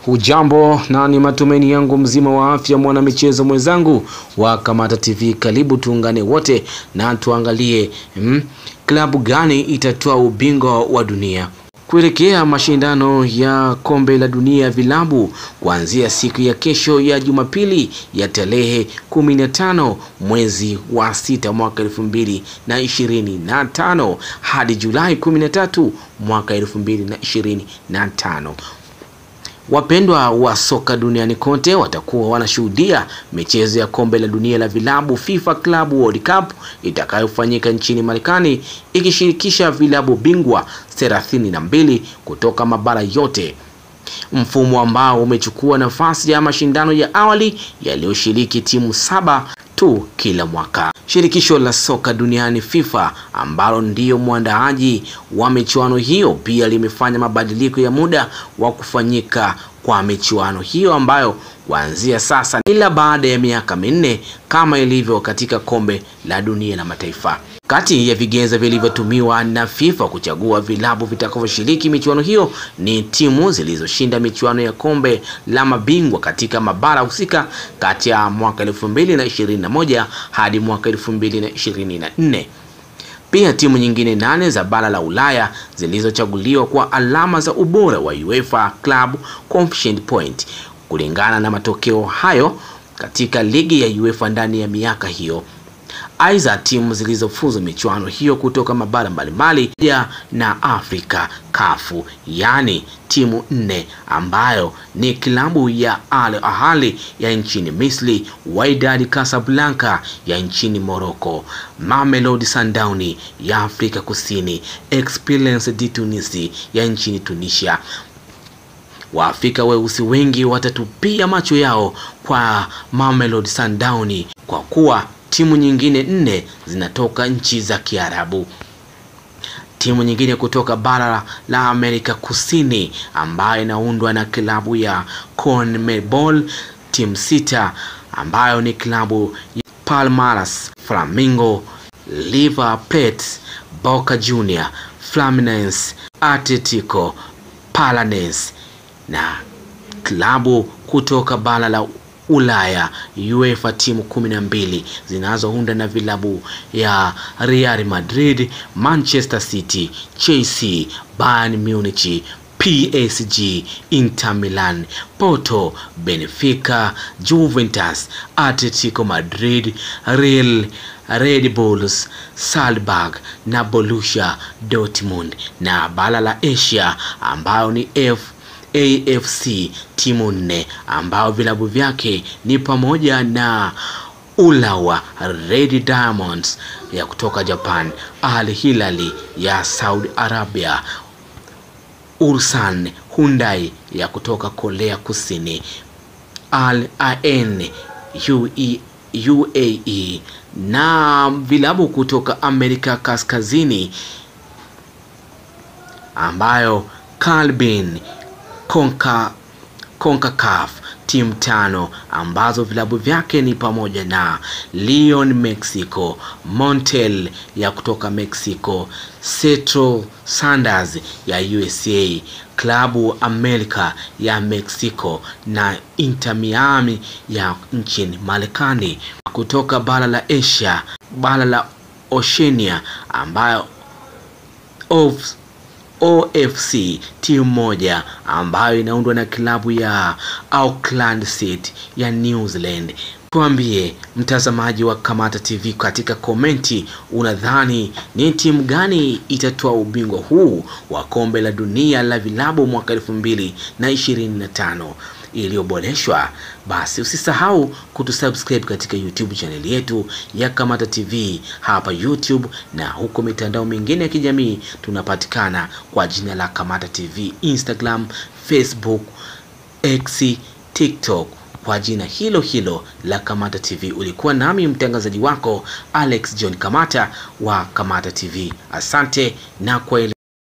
Hujambo na ni matumaini yangu mzima wa afya mwana michezo mwenzangu wa Kamata TV. Karibu tuungane wote na tuangalie klabu gani itatoa ubingwa wa dunia kuelekea mashindano ya kombe la dunia vilabu kuanzia siku ya kesho ya Jumapili ya tarehe 15 mwezi wa 6 mwaka 2025 hadi Julai 13 mwaka 2025. Wapendwa wa soka duniani kote watakuwa wanashuhudia michezo ya kombe la dunia la vilabu FIFA Club World Cup itakayofanyika nchini Marekani, ikishirikisha vilabu bingwa 32 kutoka mabara yote. Mfumo ambao umechukua nafasi ya mashindano ya awali yaliyoshiriki timu 7 tu kila mwaka. Shirikisho la soka duniani FIFA, ambalo ndiyo mwandaaji wa michuano hiyo, pia limefanya mabadiliko ya muda wa kufanyika kwa michuano hiyo, ambayo kuanzia sasa ila baada ya miaka 4 kama ilivyo katika kombe la dunia la mataifa. Kati ya vigezo vilivyotumiwa na FIFA kuchagua vilabu vitakavyoshiriki michuano hiyo ni timu zilizoshinda michuano ya kombe la mabingwa katika mabara husika kati ya mwaka 2021 hadi mwaka 2024. Pia timu nyingine 8 za bara la Ulaya zilizochaguliwa kwa alama za ubora wa UEFA Club Coefficient Point kulingana na matokeo hayo katika ligi ya UEFA ndani ya miaka hiyo. Aidha, timu zilizofuzu michuano hiyo kutoka mabara mbalimbali na Afrika kafu, yani timu 4 ambayo ni klabu ya Al Ahly ya nchini Misri, Wydad Casablanca ya nchini Morocco, Mamelodi Sundowns ya Afrika Kusini, Esperance de Tunis ya nchini Tunisia. Waafrika weusi wengi watatupia macho yao kwa Mamelodi Sundowns kwa kuwa timu nyingine 4 zinatoka nchi za Kiarabu. Timu nyingine kutoka bara la Amerika Kusini ambayo inaundwa na klabu ya CONMEBOL, timu 6 ambayo ni klabu ya Palmeiras, Flamengo, River Plate, Boca Juniors, Fluminense, Atletico Paranaense, na klabu kutoka bara la Ulaya UEFA timu 12 zinazounda na vilabu ya Real Madrid, Manchester City, Chelsea, Bayern Munich, PSG, Inter Milan, Porto, Benfica, Juventus, Atletico Madrid, Real, Red Bulls, Salzburg na Borussia Dortmund. Na bara la Asia ambayo ni AFC timu 4 ambao vilabu vyake ni pamoja na Urawa Red Diamonds ya kutoka Japan, Al Hilal ya Saudi Arabia, Ulsan Hyundai ya kutoka Korea Kusini, Al Ain UAE, na vilabu kutoka Amerika Kaskazini ambayo Caribbean CONCACAF timu 5 ambazo vilabu vyake ni pamoja na Leon Mexico, Montel ya kutoka Mexico, Seattle Sounders ya USA, Klabu America ya Mexico na Inter Miami ya nchini Marekani. Kutoka bara la Asia, bara la Oceania ambayo OFC timu 1 ambayo inaundwa na klabu ya Auckland City ya New Zealand. Tuambie mtazamaji wa Kamata TV katika komenti, unadhani ni timu gani itatoa ubingwa huu wa kombe la dunia la vilabu mwaka 2025 iliyoboreshwa? Basi usisahau kutusubscribe katika YouTube channel yetu ya Kamata TV hapa YouTube, na huko mitandao mingine ya kijamii tunapatikana kwa jina la Kamata TV, Instagram, Facebook, X, TikTok kwa jina hilo hilo la Kamata TV. Ulikuwa nami mtangazaji wako Alex John Kamata wa Kamata TV. Asante na kwaheri.